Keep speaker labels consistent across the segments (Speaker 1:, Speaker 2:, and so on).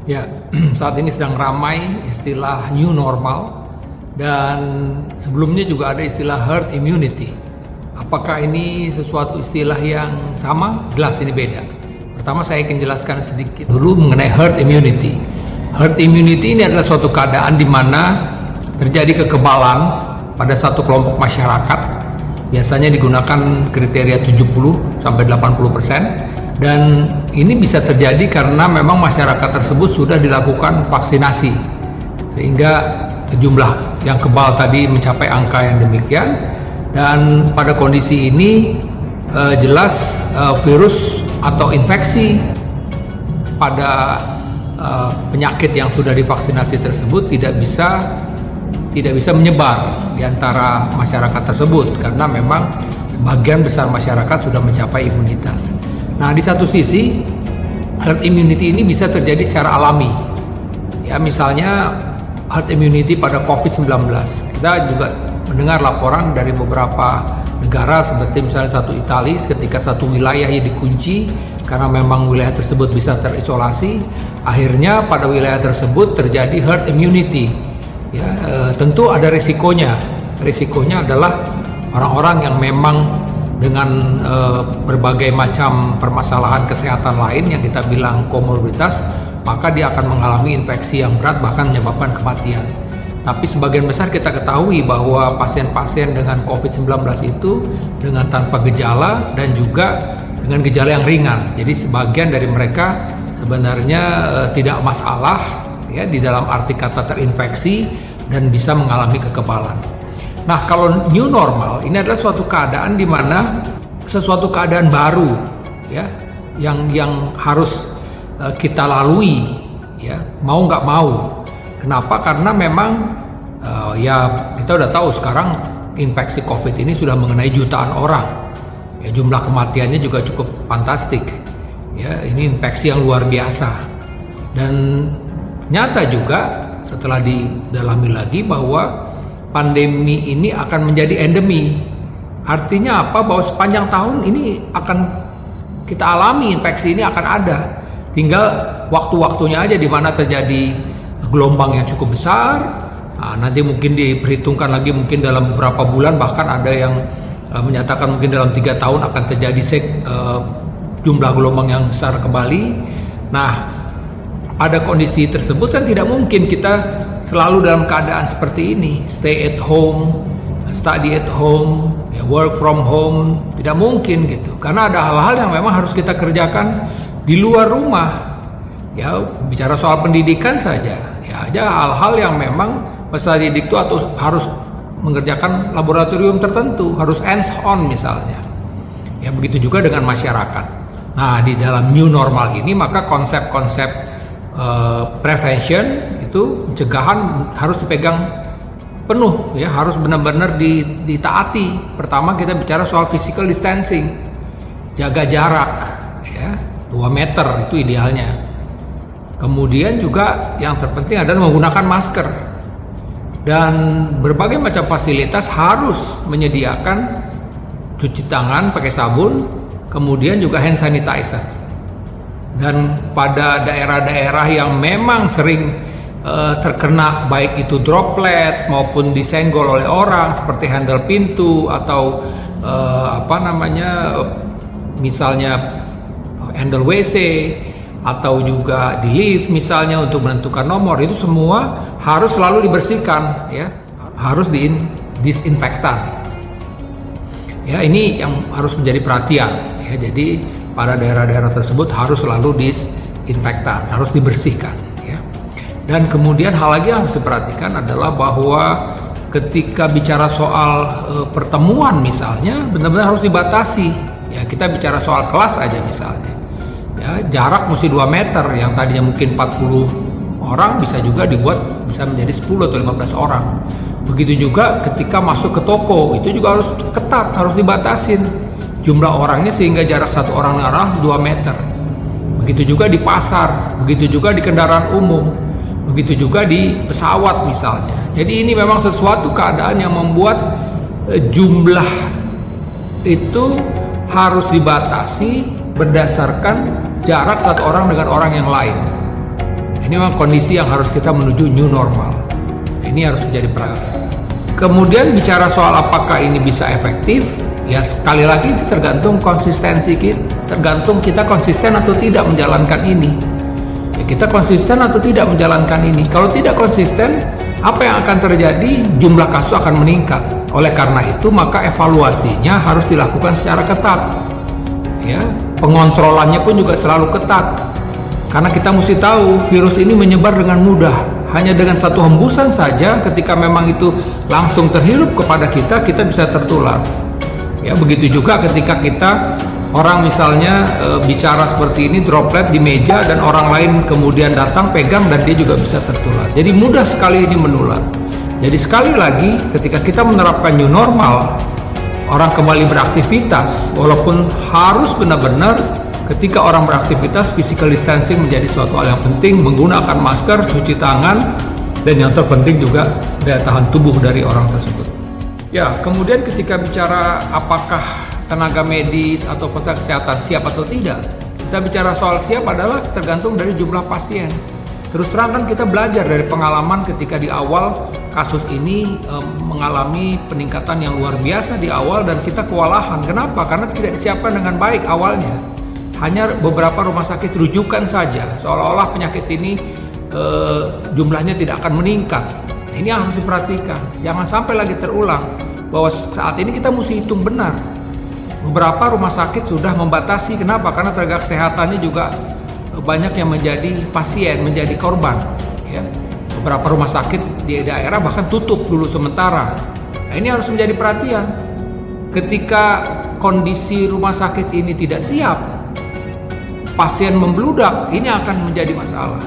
Speaker 1: Ya, saat ini sedang ramai istilah new normal dan sebelumnya juga ada istilah herd immunity. Apakah ini sesuatu istilah yang sama? Jelas ini beda. Pertama saya ingin jelaskan sedikit dulu mengenai herd immunity. Herd immunity ini adalah suatu keadaan di mana terjadi kekebalan pada satu kelompok masyarakat. Biasanya digunakan kriteria 70 sampai 80%. Dan ini bisa terjadi karena memang masyarakat tersebut sudah dilakukan vaksinasi sehingga jumlah yang kebal tadi mencapai angka yang demikian. Dan pada kondisi ini jelas virus atau infeksi pada penyakit yang sudah divaksinasi tersebut tidak bisa menyebar di antara masyarakat tersebut karena memang sebagian besar masyarakat sudah mencapai imunitas. Nah, di satu sisi herd immunity ini bisa terjadi secara alami. Ya, misalnya herd immunity pada COVID-19. Kita juga mendengar laporan dari beberapa negara seperti misalnya satu Italia ketika satu wilayah yang dikunci karena memang wilayah tersebut bisa terisolasi, akhirnya pada wilayah tersebut terjadi herd immunity. Ya, tentu ada risikonya. Risikonya adalah orang-orang yang memang dengan berbagai macam permasalahan kesehatan lain yang kita bilang komorbiditas, maka dia akan mengalami infeksi yang berat bahkan menyebabkan kematian. Tapi sebagian besar kita ketahui bahwa pasien-pasien dengan COVID-19 itu dengan tanpa gejala dan juga dengan gejala yang ringan. Jadi sebagian dari mereka sebenarnya tidak masalah ya di dalam arti kata terinfeksi dan bisa mengalami kekebalan. Nah, kalau new normal ini adalah suatu keadaan di mana sesuatu keadaan baru ya yang harus kita lalui ya, mau nggak mau. Kenapa? Karena memang ya kita udah tahu sekarang infeksi COVID ini sudah mengenai jutaan orang. Ya, jumlah kematiannya juga cukup fantastik. Ya, ini infeksi yang luar biasa. Dan nyata juga setelah didalami lagi bahwa pandemi ini akan menjadi endemi. Artinya apa? Bahwa sepanjang tahun ini akan kita alami, infeksi ini akan ada. Tinggal waktu-waktunya aja di mana terjadi gelombang yang cukup besar. Nah, nanti mungkin diperhitungkan lagi mungkin dalam beberapa bulan, bahkan ada yang menyatakan mungkin dalam 3 tahun akan terjadi jumlah gelombang yang besar kembali. Nah, pada kondisi tersebut kan tidak mungkin kita selalu dalam keadaan seperti ini, stay at home, study at home, ya, work from home, tidak mungkin gitu. Karena ada hal-hal yang memang harus kita kerjakan di luar rumah. Ya, bicara soal pendidikan saja, ya aja hal-hal yang memang peserta didik itu atau harus mengerjakan laboratorium tertentu, harus hands on misalnya. Ya, begitu juga dengan masyarakat. Nah, di dalam new normal ini maka konsep-konsep prevention itu pencegahan harus dipegang penuh ya, harus benar-benar ditaati. Pertama kita bicara soal physical distancing, jaga jarak ya 2 meter itu idealnya. Kemudian juga yang terpenting adalah menggunakan masker dan berbagai macam fasilitas harus menyediakan cuci tangan pakai sabun, kemudian juga hand sanitizer. Dan pada daerah-daerah yang memang sering terkena baik itu droplet maupun disenggol oleh orang seperti handle pintu atau misalnya handle WC atau juga di lift misalnya untuk menentukan nomor, itu semua harus selalu dibersihkan ya, harus disinfektan. Ya, ini yang harus menjadi perhatian ya. Jadi pada daerah-daerah tersebut harus selalu disinfektan, harus dibersihkan ya. Dan kemudian hal lagi yang harus diperhatikan adalah bahwa ketika bicara soal pertemuan misalnya benar-benar harus dibatasi ya. Kita bicara soal kelas aja misalnya ya, jarak mesti 2 meter, yang tadinya mungkin 40 orang bisa juga dibuat bisa menjadi 10 atau 15 orang. Begitu juga ketika masuk ke toko, itu juga harus ketat, harus dibatasin jumlah orangnya sehingga jarak satu orang dengan orang 2 meter. Begitu juga di pasar, begitu juga di kendaraan umum, begitu juga di pesawat misalnya. Jadi ini memang sesuatu keadaan yang membuat jumlah itu harus dibatasi berdasarkan jarak satu orang dengan orang yang lain. Ini memang kondisi yang harus kita menuju new normal. Ini harus menjadi perhatian. Kemudian bicara soal apakah ini bisa efektif, ya sekali lagi itu tergantung konsistensi kita, tergantung kita konsisten atau tidak menjalankan ini. Ya, kita konsisten atau tidak menjalankan ini. Kalau tidak konsisten, apa yang akan terjadi? Jumlah kasus akan meningkat. Oleh karena itu, maka evaluasinya harus dilakukan secara ketat. Ya, pengontrolannya pun juga selalu ketat. Karena kita mesti tahu virus ini menyebar dengan mudah. Hanya dengan satu hembusan saja, ketika memang itu langsung terhirup kepada kita, kita bisa tertular. Ya, begitu juga ketika kita orang misalnya bicara seperti ini, droplet di meja dan orang lain kemudian datang pegang dan dia juga bisa tertular. Jadi mudah sekali ini menular. Jadi sekali lagi ketika kita menerapkan new normal, orang kembali beraktivitas, walaupun harus benar-benar ketika orang beraktivitas, physical distancing menjadi suatu hal yang penting, menggunakan masker, cuci tangan, dan yang terpenting juga daya tahan tubuh dari orang tersebut. Ya, kemudian ketika bicara apakah tenaga medis atau petugas kesehatan siap atau tidak, kita bicara soal siap adalah tergantung dari jumlah pasien. Terus terang kan kita belajar dari pengalaman ketika di awal kasus ini mengalami peningkatan yang luar biasa di awal dan kita kewalahan. Kenapa? Karena tidak disiapkan dengan baik awalnya. Hanya beberapa rumah sakit rujukan saja, seolah-olah penyakit ini jumlahnya tidak akan meningkat. Ini yang harus diperhatikan, jangan sampai lagi terulang bahwa saat ini kita mesti hitung benar. Beberapa rumah sakit sudah membatasi, kenapa? Karena tenaga kesehatannya juga banyak yang menjadi pasien, menjadi korban. Ya. Beberapa rumah sakit di daerah bahkan tutup dulu sementara. Nah, ini harus menjadi perhatian. Ketika kondisi rumah sakit ini tidak siap, pasien membludak, ini akan menjadi masalah.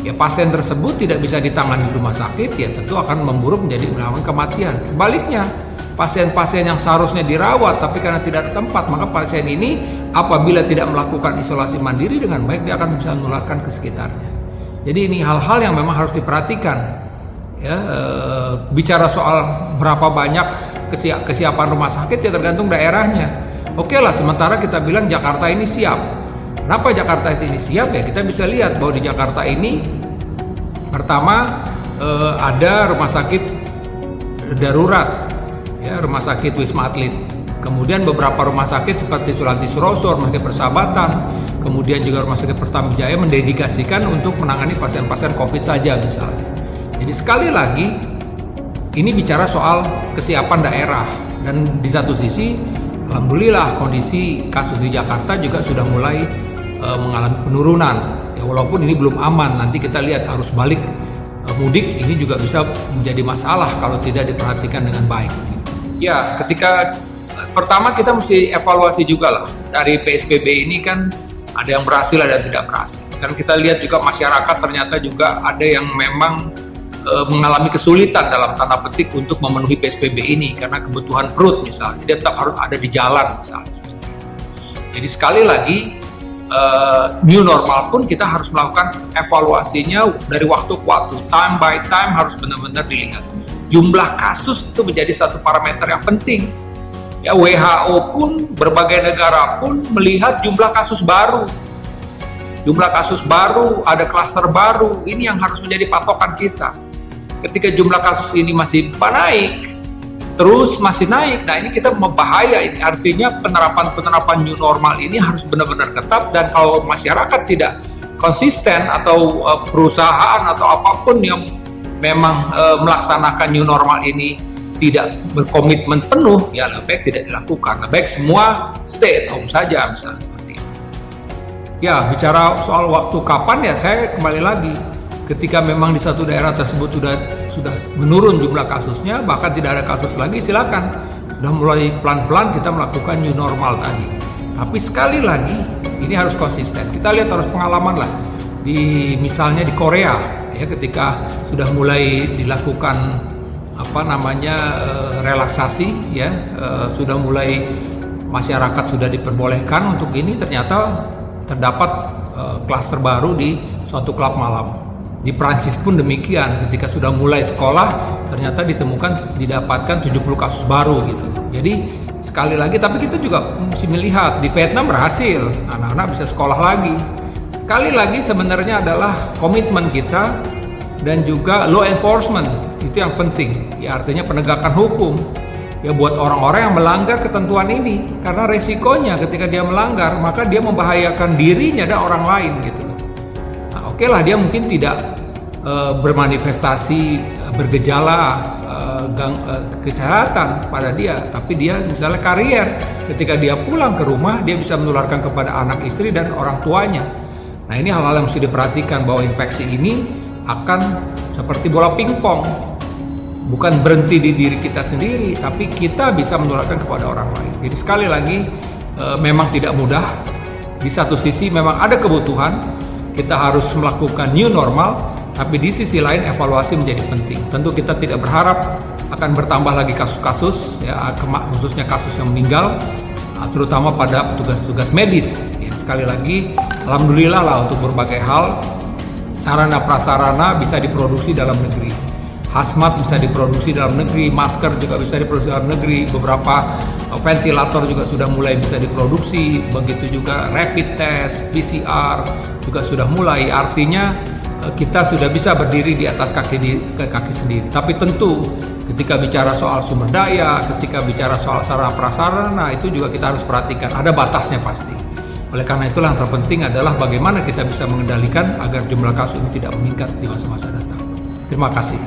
Speaker 1: Ya, pasien tersebut tidak bisa ditangani di rumah sakit, ya tentu akan memburuk menjadi melawan kematian. Sebaliknya, pasien-pasien yang seharusnya dirawat tapi karena tidak ada tempat, maka pasien ini apabila tidak melakukan isolasi mandiri dengan baik, dia akan bisa menularkan ke sekitarnya. Jadi ini hal-hal yang memang harus diperhatikan. Ya, bicara soal berapa banyak kesiapan rumah sakit ya tergantung daerahnya. Oke lah, sementara kita bilang Jakarta ini siap. Kenapa Jakarta ini siap? Ya kita bisa lihat bahwa di Jakarta ini pertama ada rumah sakit darurat, ya rumah sakit Wisma Atlet. Kemudian beberapa rumah sakit seperti Sulanti Suroso, Rumah Sakit Persahabatan, kemudian juga Rumah Sakit Pertamina Jaya mendedikasikan untuk menangani pasien-pasien COVID saja misalnya. Jadi sekali lagi ini bicara soal kesiapan daerah dan di satu sisi alhamdulillah kondisi kasus di Jakarta juga sudah mulai mengalami penurunan. Ya walaupun ini belum aman, nanti kita lihat arus balik mudik ini juga bisa menjadi masalah kalau tidak diperhatikan dengan baik. Ya, ketika pertama kita mesti evaluasi juga lah dari PSBB ini kan ada yang berhasil ada yang tidak berhasil. Kan kita lihat juga masyarakat ternyata juga ada yang memang mengalami kesulitan dalam tanda petik untuk memenuhi PSBB ini karena kebutuhan perut misalnya, dia tetap harus ada di jalan misalnya. Jadi sekali lagi new normal pun kita harus melakukan evaluasinya dari waktu ke waktu, time by time harus benar-benar dilihat. Jumlah kasus itu menjadi satu parameter yang penting. Ya WHO pun berbagai negara pun melihat jumlah kasus baru. Jumlah kasus baru, ada klaster baru, ini yang harus menjadi patokan kita. Ketika jumlah kasus ini masih naik, terus masih naik, nah ini kita membahaya. Ini artinya penerapan new normal ini harus benar-benar ketat dan kalau masyarakat tidak konsisten atau perusahaan atau apapun yang memang melaksanakan new normal ini tidak berkomitmen penuh, ya lebih baik tidak dilakukan. Lebih baik semua stay at home saja misalnya seperti itu. Ya, bicara soal waktu kapan ya saya kembali lagi. Ketika memang di satu daerah tersebut sudah menurun jumlah kasusnya, bahkan tidak ada kasus lagi, silakan. Sudah mulai pelan-pelan kita melakukan new normal tadi. Tapi sekali lagi, ini harus konsisten. Kita lihat harus pengalaman lah. Misalnya di Korea, ya ketika sudah mulai dilakukan relaksasi, ya sudah mulai masyarakat sudah diperbolehkan untuk ini, ternyata terdapat klaster baru di suatu klub malam. Di Prancis pun demikian, ketika sudah mulai sekolah ternyata didapatkan 70 kasus baru gitu. Jadi sekali lagi, tapi kita juga mesti melihat di Vietnam berhasil, anak-anak bisa sekolah lagi. Sekali lagi sebenarnya adalah komitmen kita dan juga law enforcement, itu yang penting. Ya, artinya penegakan hukum. Ya, buat orang-orang yang melanggar ketentuan ini, karena resikonya ketika dia melanggar maka dia membahayakan dirinya dan orang lain gitu. Nah, oke lah, dia mungkin tidak bermanifestasi bergejala kesehatan pada dia, tapi dia misalnya karier, ketika dia pulang ke rumah dia bisa menularkan kepada anak, istri, dan orang tuanya. Nah, ini hal-hal yang mesti diperhatikan, bahwa infeksi ini akan seperti bola pingpong, bukan berhenti di diri kita sendiri, tapi kita bisa menularkan kepada orang lain. Jadi sekali lagi, memang tidak mudah. Di satu sisi memang ada kebutuhan, kita harus melakukan new normal, tapi di sisi lain evaluasi menjadi penting. Tentu kita tidak berharap akan bertambah lagi kasus-kasus, ya, khususnya kasus yang meninggal, terutama pada petugas-petugas medis. Ya, sekali lagi, alhamdulillah lah untuk berbagai hal, sarana prasarana bisa diproduksi dalam negeri. Hazmat bisa diproduksi dalam negeri, masker juga bisa diproduksi dalam negeri, beberapa ventilator juga sudah mulai bisa diproduksi, begitu juga rapid test, PCR juga sudah mulai. Artinya kita sudah bisa berdiri di atas kaki sendiri. Tapi tentu ketika bicara soal sumber daya, ketika bicara soal sarana prasarana, itu juga kita harus perhatikan, ada batasnya pasti. Oleh karena itulah yang terpenting adalah bagaimana kita bisa mengendalikan agar jumlah kasus ini tidak meningkat di masa-masa datang. Terima kasih.